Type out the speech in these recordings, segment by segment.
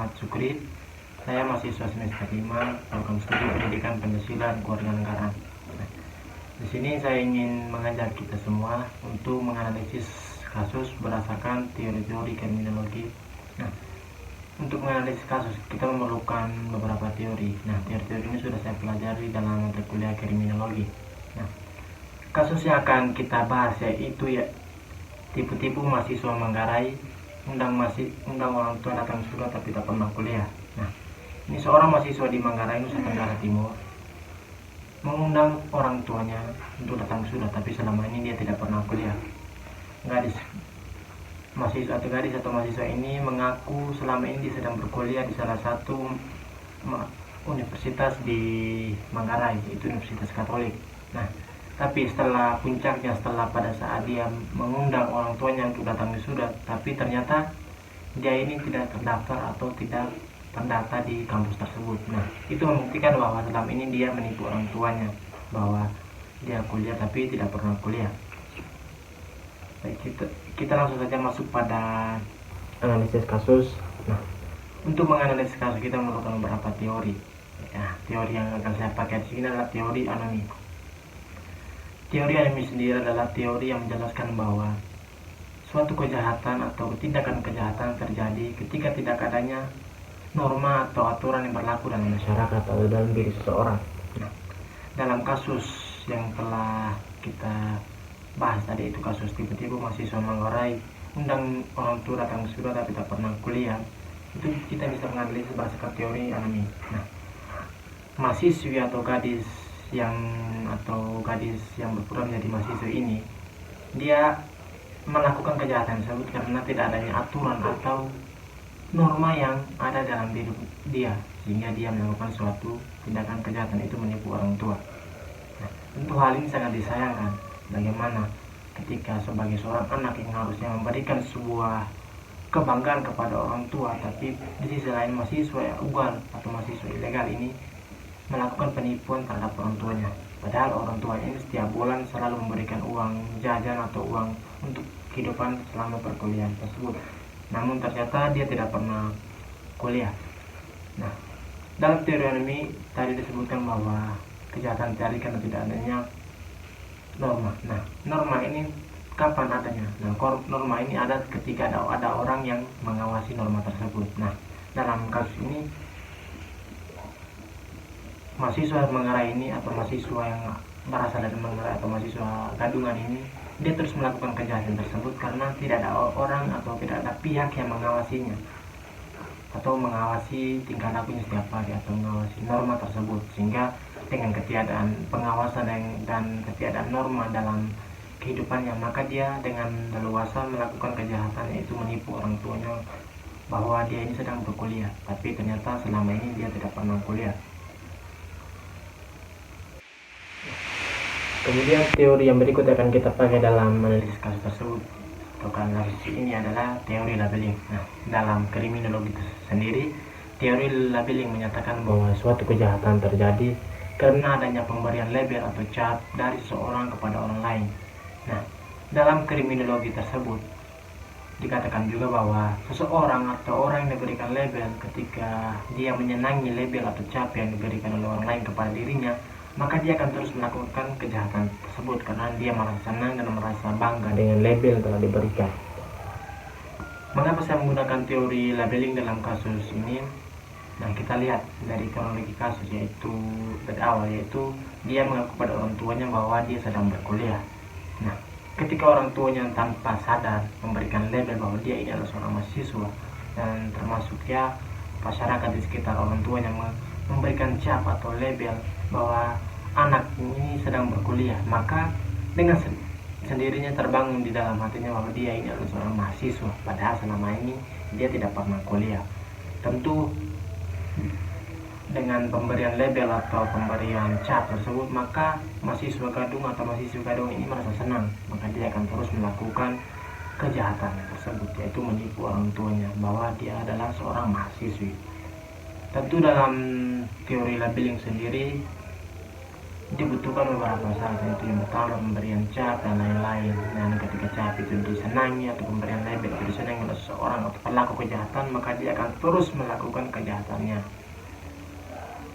Muhammad Sukri. Saya mahasiswa semester 5 program studi pendidikan Pancasila dan Kewarganegaraan. Di sini saya ingin mengajak kita semua untuk menganalisis kasus berdasarkan teori-teori kriminologi. Nah, untuk menganalisis kasus kita memerlukan beberapa teori. Nah, teori-teori ini sudah saya pelajari dalam mata kuliah kriminologi. Nah, kasus yang akan kita bahas yaitu tipu-tipu mahasiswa Manggarai, undang orang tua datang sudah tapi tak pernah kuliah. Nah, ini seorang mahasiswa di Manggarai, Nusa Tenggara Timur, mengundang orang tuanya untuk datang sudah, tapi selama ini dia tidak pernah kuliah. Gadis atau mahasiswa ini mengaku selama ini dia sedang berkuliah di salah satu universitas di Manggarai, yaitu Universitas Katolik. Nah, tapi setelah puncaknya, setelah pada saat dia mengundang orang tuanya untuk datang sudah, tapi ternyata dia ini tidak terdaftar atau tidak terdata di kampus tersebut. Nah, itu membuktikan bahwa selama ini dia menipu orang tuanya bahwa dia kuliah tapi tidak pernah kuliah. Baik, kita langsung saja masuk pada analisis kasus. Nah, untuk menganalisis kasus kita memerlukan beberapa teori. Ya, teori yang akan saya pakai di sini adalah teori anomi. Teori anomi sendiri adalah teori yang menjelaskan bahwa suatu kejahatan atau tindakan kejahatan terjadi ketika tidak adanya norma atau aturan yang berlaku dalam masyarakat atau dalam diri seseorang. Nah, dalam kasus yang telah kita bahas tadi, itu kasus tiba-tiba mahasiswa Manggarai undang orang tua datang sudah tapi tak pernah kuliah, itu kita bisa menganalisis berdasarkan teori anomi. Nah, mahasiswi atau gadis yang berperan menjadi mahasiswa ini, dia melakukan kejahatan tersebut karena tidak adanya aturan atau norma yang ada dalam diri dia, sehingga dia melakukan suatu tindakan kejahatan, itu menipu orang tua. Nah, tentu hal ini sangat disayangkan. Bagaimana ketika sebagai seorang anak yang harusnya memberikan sebuah kebanggaan kepada orang tua, tapi di sisi lain mahasiswa ugal atau mahasiswa ilegal ini melakukan penipuan terhadap orang tuanya. Padahal orang tuanya ini setiap bulan selalu memberikan uang jajan atau uang untuk kehidupan selama perkuliahan tersebut. Namun ternyata dia tidak pernah kuliah. Nah, dalam teori anomi tadi disebutkan bahwa kejahatan terjadi karena tidak adanya norma. Nah, norma ini kapan adanya? Nah, norma ini ada ketika ada orang yang mengawasi norma tersebut. Nah, dalam kasus ini mahasiswa Manggarai ini atau mahasiswa yang berasal dari Manggarai atau mahasiswa Gadungan ini, dia terus melakukan kejahatan tersebut karena tidak ada orang atau tidak ada pihak yang mengawasinya atau mengawasi tingkah lakunya setiap hari atau mengawasi norma tersebut, sehingga dengan ketiadaan pengawasan dan ketiadaan norma dalam kehidupannya, maka dia dengan leluasa melakukan kejahatan, yaitu menipu orang tuanya bahwa dia ini sedang berkuliah, tapi ternyata selama ini dia tidak pernah kuliah. Kemudian teori yang berikut akan kita pakai dalam analisis kasus tersebut atau analisis ini adalah teori labeling. Nah, dalam kriminologi sendiri, teori labeling menyatakan bahwa suatu kejahatan terjadi karena adanya pemberian label atau cap dari seorang kepada orang lain. Nah, dalam kriminologi tersebut dikatakan juga bahwa seseorang atau orang yang diberikan label, ketika dia menyenangi label atau cap yang diberikan oleh orang lain kepada dirinya, maka dia akan terus melakukan kejahatan tersebut karena dia merasa senang dan merasa bangga dengan label yang telah diberikan. Mengapa saya menggunakan teori labeling dalam kasus ini? Nah, kita lihat dari kronologi kasus, yaitu dari awal, yaitu dia mengaku pada orang tuanya bahwa dia sedang berkuliah. Nah, ketika orang tuanya tanpa sadar memberikan label bahwa dia ini adalah seorang mahasiswa, dan termasuk ya masyarakat di sekitar orang tuanya memberikan cap atau label bahwa anak ini sedang berkuliah, maka dengan sendirinya terbangun di dalam hatinya bahwa dia ini adalah seorang mahasiswa, padahal selama ini dia tidak pernah kuliah. Tentu dengan pemberian label atau pemberian cap tersebut, maka mahasiswa Gadung atau mahasiswa Gadung ini merasa senang, maka dia akan terus melakukan kejahatan tersebut, yaitu menipu orang tuanya bahwa dia adalah seorang mahasiswi. Tentu dalam teori labeling sendiri dibutuhkan beberapa syarat, yaitu yang pertama pemberian cap dan lain-lain. Nah, ketika cap itu disenangi atau pemberian label itu disenangi oleh seseorang atau pelaku kejahatan, maka dia akan terus melakukan kejahatannya.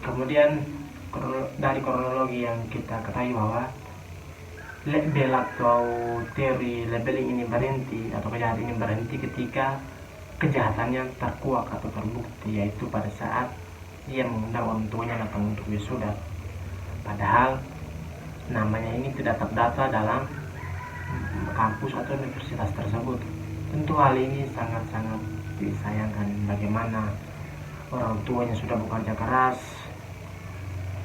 Kemudian dari kronologi yang kita ketahui bahwa label atau teori labeling ini berhenti atau kejahatan ini berhenti ketika kejahatannya terkuak atau terbukti, yaitu pada saat dia mengundang orang tuanya datang untuk wisuda, padahal namanya ini tidak terdata dalam kampus atau universitas tersebut. Tentu hal ini sangat-sangat disayangkan. Bagaimana orang tuanya sudah bekerja keras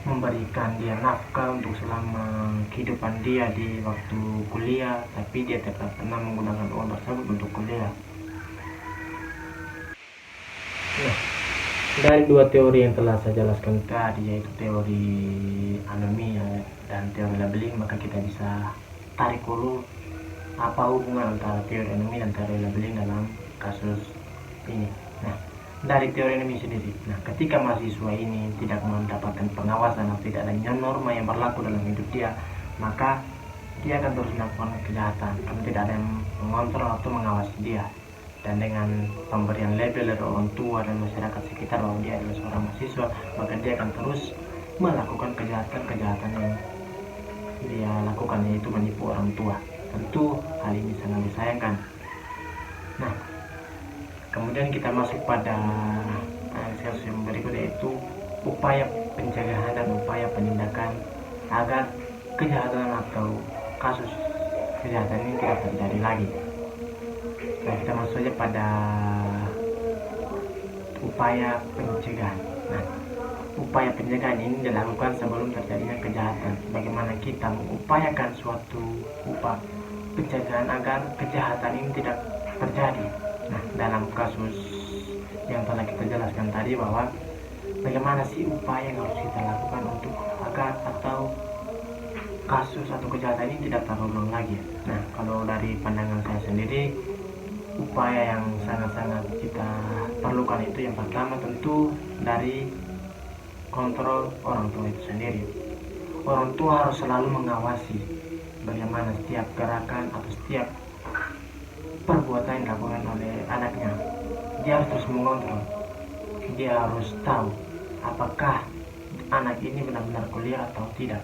memberikan dia nafkah untuk selama kehidupan dia di waktu kuliah, tapi dia tidak pernah menggunakan uang tersebut untuk kuliah. Nah, dari dua teori yang telah saya jelaskan tadi, yaitu teori anomi dan teori labeling, maka kita bisa tarik dulu apa hubungan antara teori anomi dan teori labeling dalam kasus ini. Nah, dari teori anomi sendiri, nah ketika mahasiswa ini tidak mendapatkan pengawasan atau tidak adanya norma yang berlaku dalam hidup dia, maka dia akan terus melakukan kejahatan karena tidak ada yang mengontrol atau mengawasi dia. Dan dengan pemberian label dari orang tua dan masyarakat sekitar bahwa dia adalah seorang mahasiswa, maka dia akan terus melakukan kejahatan-kejahatan yang dia lakukan, yaitu menipu orang tua. Tentu hal ini sangat disayangkan. Nah, kemudian kita masuk pada kasus yang berikutnya, yaitu upaya pencegahan dan upaya penindakan agar kejahatan atau kasus kejahatan ini tidak terjadi lagi. Nah, kita masuk saja pada upaya pencegahan. Nah, upaya pencegahan ini dilakukan sebelum terjadinya kejahatan. Bagaimana kita mengupayakan suatu upaya pencegahan agar kejahatan ini tidak terjadi. Nah, dalam kasus yang telah kita jelaskan tadi, bahwa bagaimana sih upaya yang harus kita lakukan untuk agar atau kasus atau kejahatan ini tidak terulang lagi. Nah, kalau dari pandangan saya sendiri, upaya yang sangat-sangat kita perlukan itu yang pertama tentu dari kontrol orang tua itu sendiri. Orang tua harus selalu mengawasi bagaimana setiap gerakan atau setiap perbuatan yang dilakukan oleh anaknya. Dia harus terus mengontrol. Dia harus tahu apakah anak ini benar-benar kuliah atau tidak.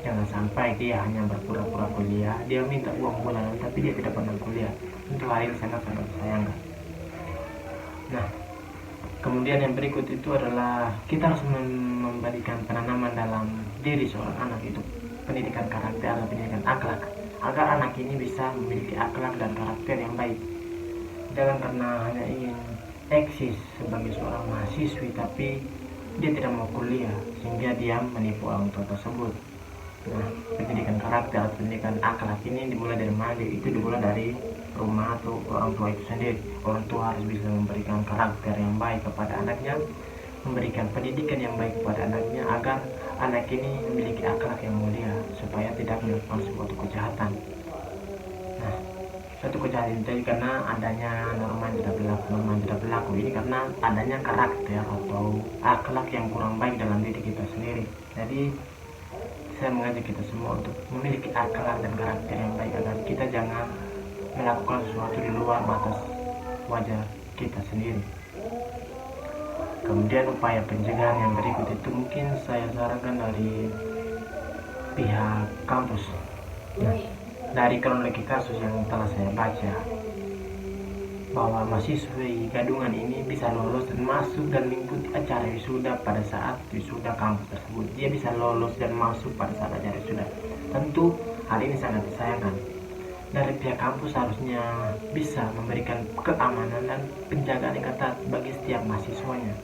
Jangan sampai dia hanya berpura-pura kuliah, dia minta uang bulanan tapi dia tidak pernah kuliah. Untuk hal ini sangat-sangat disayangkan. Nah, kemudian yang berikut itu adalah kita harus memberikan penanaman dalam diri seorang anak, itu pendidikan karakter atau pendidikan akhlak, agar anak ini bisa memiliki akhlak dan karakter yang baik. Jangan karena hanya ingin eksis sebagai seorang mahasiswi tapi dia tidak mau kuliah sehingga dia menipu orang tua tersebut. Nah, pendidikan karakter atau pendidikan akhlak ini dimulai dari mana? Itu dimulai dari rumah atau orang tua itu sendiri. Orang tua harus bisa memberikan karakter yang baik kepada anaknya, memberikan pendidikan yang baik kepada anaknya agar anak ini memiliki akhlak yang mulia supaya tidak melakukan suatu kejahatan. Nah, suatu kejahatan itu karena adanya norma yang tidak berlaku ini karena adanya karakter atau akhlak yang kurang baik dalam diri kita sendiri. Jadi saya mengajak kita semua untuk memiliki akhlak dan karakter yang baik agar kita jangan melakukan sesuatu di luar batas wajar kita sendiri. Kemudian upaya pencegahan yang berikut itu mungkin saya sarankan dari pihak kampus. Nah, dari kronologi kasus yang telah saya baca, bahwa mahasiswi gadungan ini bisa lolos dan masuk dan mengikuti acara wisuda pada saat wisuda kampus tersebut. Dia bisa lolos dan masuk pada saat acara wisuda. Tentu hal ini sangat disayangkan. Dari pihak kampus harusnya bisa memberikan keamanan dan penjagaan yang ketat bagi setiap mahasiswanya.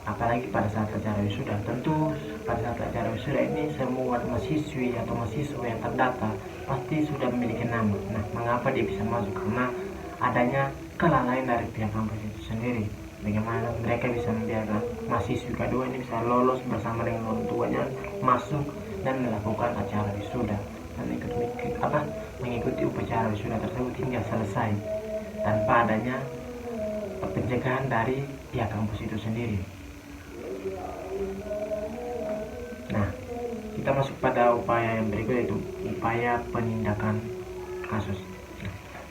Apalagi pada saat acara wisuda. Tentu pada saat acara wisuda ini semua mahasiswi atau mahasiswa yang terdata pasti sudah memiliki nama. Nah, mengapa dia bisa masuk? Karena adanya kelalaian dari pihak kampus itu sendiri. Bagaimana mereka bisa membiarkan mahasiswi kedua ini bisa lolos bersama dengan orang tuanya masuk dan melakukan acara wisuda dan mengikuti upacara wisuda tersebut hingga selesai tanpa adanya pencegahan dari pihak kampus itu sendiri. Nah, kita masuk pada upaya yang berikut, yaitu upaya penindakan kasus.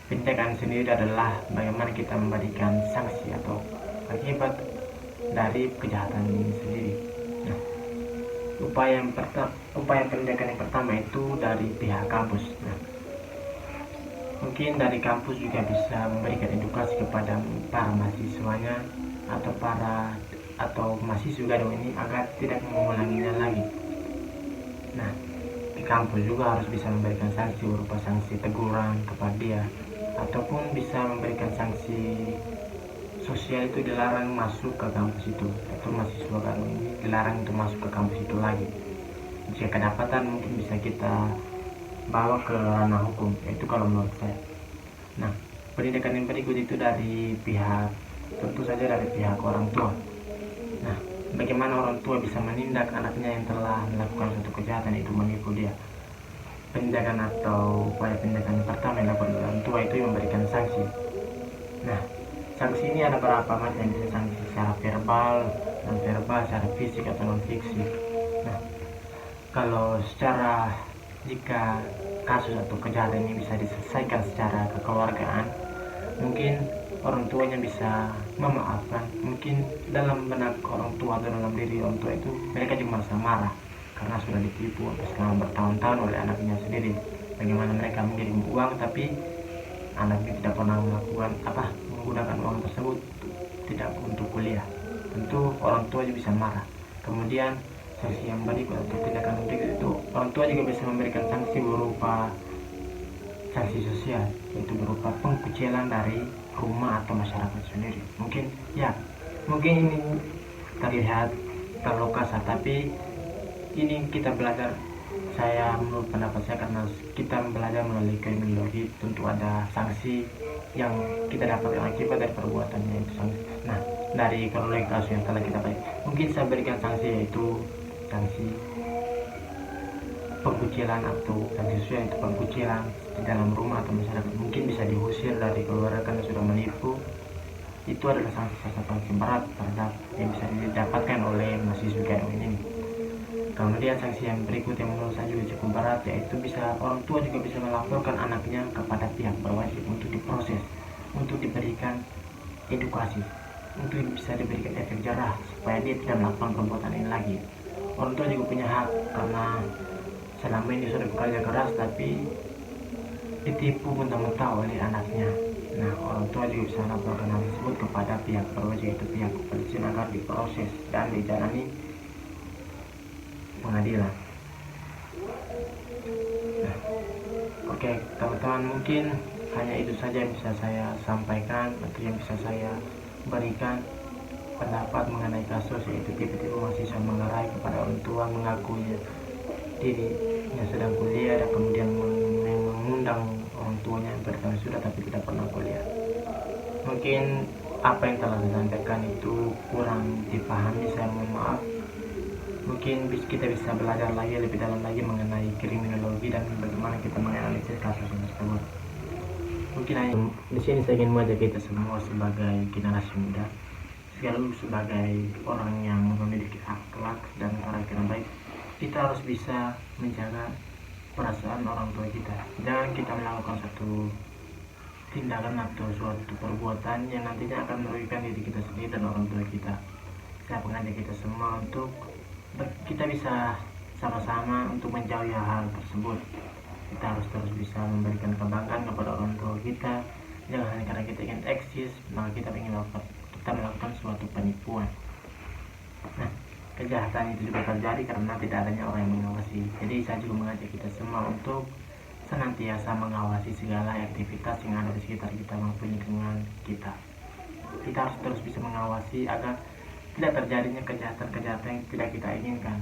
Penindakan sendiri adalah bagaimana kita memberikan sanksi atau akibat dari kejahatan ini sendiri. Nah, upaya penindakan yang pertama itu dari pihak kampus. Nah, mungkin dari kampus juga bisa memberikan edukasi kepada para mahasiswanya atau mahasiswa ini agar tidak mengulanginya lagi. Nah, di kampus juga harus bisa memberikan sanksi berupa sanksi teguran kepada dia, ataupun bisa memberikan sanksi sosial, itu dilarang masuk ke kampus itu, atau mahasiswa kami ini dilarang untuk masuk ke kampus itu lagi. Jika kedapatan mungkin bisa kita bawa ke ranah hukum, itu kalau menurut saya. Nah, pendidikan yang berikut itu dari pihak, tentu saja dari pihak orang tua. Nah, bagaimana orang tua bisa menindak anaknya yang telah melakukan suatu kejahatan, itu menipu dia. Penindakan atau upaya penindakan pertama yang dilakukan orang tua itu memberikan sanksi. Nah, sanksi ini ada beberapa macam, bisa sanksi secara verbal, non verbal, secara fisik atau non fisik. Nah, kalau jika kasus atau kejahatan ini bisa diselesaikan secara kekeluargaan, mungkin orang tuanya bisa memaafkan. Mungkin dalam benak orang tua atau dalam diri orang tua itu mereka cuma merasa marah karena sudah ditipu selama bertahun-tahun oleh anaknya sendiri. Bagaimana mereka mengirim uang tapi anaknya tidak pernah menggunakan uang tersebut tidak untuk kuliah. Tentu orang tua juga bisa marah. Kemudian sanksi yang berikut atau tindakan berikut itu, orang tua juga bisa memberikan sanksi berupa sanksi sosial, yaitu berupa pengkucilan dari rumah atau masyarakat sendiri. Mungkin ini terlihat terlalu kasar, tapi ini kita belajar, menurut pendapat saya, karena kita belajar melalui kriminologi, tentu ada sanksi yang kita dapat akibat dari perbuatannya itu sanksi. Nah, dari kronologi kasus yang telah kita baca, mungkin saya berikan sanksi, yaitu sanksi pengkucilan atau sanksi sosial, itu pengkucilan di dalam rumah atau masyarakat. Mungkin bisa diusir dari keluarga karena sudah menipu. Itu adalah sanksi berat terhadap yang bisa didapatkan oleh mahasiswa KM ini. Kemudian sanksi yang berikut yang menurut saya juga cukup berat, yaitu orang tua juga bisa melaporkan anaknya kepada pihak berwajib untuk diproses, untuk diberikan edukasi, untuk bisa diberikan efek jerah supaya dia tidak melakukan perbuatan ini lagi. Orang tua juga punya hak, karena selama ini sudah bekerja keras tapi ditipu mentah-mentah oleh anaknya. Nah, orang tua juga bisa melaporkan hal tersebut kepada pihak berwajib, yaitu pihak kepolisian, agar diproses dan dijalani pengadilan. Nah, oke teman-teman, mungkin hanya itu saja yang bisa saya sampaikan atau yang bisa saya berikan pendapat mengenai kasus, yaitu tiba-tiba mahasiswa mengerai kepada orang tua, mengakunya dirinya sedang kuliah dan kemudian mengundang orang tuanya yang berkali sudah tapi tidak pernah kuliah. Mungkin apa yang telah disampaikan itu kurang dipahami, saya mohon maaf. Mungkin kita bisa belajar lagi lebih dalam lagi mengenai kriminologi dan bagaimana kita menganalisis kasus tersebut. Mungkin di sini saya ingin mengajak kita semua sebagai generasi muda, sekaligus sebagai orang yang memiliki akhlak dan karakter yang baik, kita harus bisa menjaga perasaan orang tua kita. Jangan kita melakukan suatu tindakan atau suatu perbuatan yang nantinya akan merugikan diri kita sendiri dan orang tua kita. Saya mengajak kita semua untuk kita bisa sama-sama untuk menjauhi hal tersebut. Kita harus terus bisa memberikan kebanggaan kepada orang tua kita. Jangan hanya karena kita ingin eksis maka kita melakukan suatu penipuan. Nah, kejahatan itu juga terjadi karena tidak adanya orang yang mengawasi. Jadi saya juga mengajak kita semua untuk senantiasa mengawasi segala aktivitas yang ada di sekitar kita maupun lingkungan kita. Kita harus terus bisa mengawasi agar tidak terjadinya kejahatan-kejahatan yang tidak kita inginkan.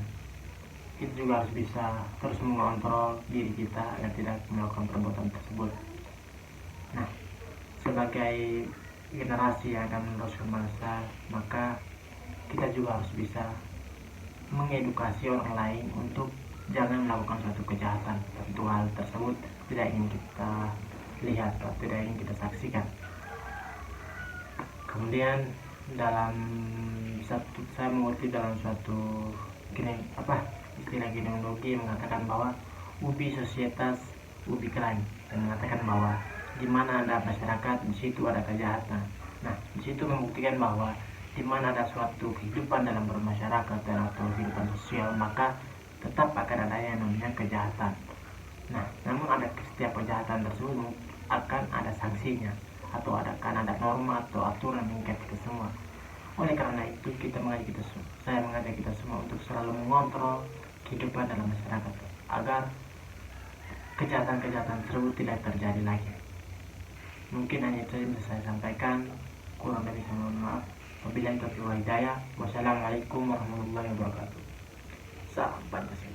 Kita juga harus bisa terus mengontrol diri kita agar tidak melakukan perbuatan tersebut. Nah, sebagai generasi yang akan meneruskan bangsa, maka kita juga harus bisa mengedukasi orang lain untuk jangan melakukan suatu kejahatan. Tentu hal tersebut tidak ingin kita lihat atau tidak ingin kita saksikan. Kemudian saya mengutip dalam suatu istilah genealogi mengatakan bahwa ubi societas ubi crime, dan mengatakan bahwa di mana ada masyarakat di situ ada kejahatan. Nah, di situ membuktikan bahwa di mana ada suatu kehidupan dalam bermasyarakat atau kehidupan sosial, maka tetap akan ada yang namanya kejahatan. Nah, namun ada setiap kejahatan tersebut akan ada sanksinya, atau akan ada norma atau aturan mengikat kita semua. Oleh karena itu saya mengajak kita semua untuk selalu mengontrol kehidupan dalam masyarakat agar kejahatan-kejahatan tersebut tidak terjadi lagi. Mungkin hanya itu yang bisa saya sampaikan, kurang lebih saya mohon maaf. Wabillahi taufiq wal hidayah. Wassalamualaikum warahmatullahi wabarakatuh. Salam Pancasila.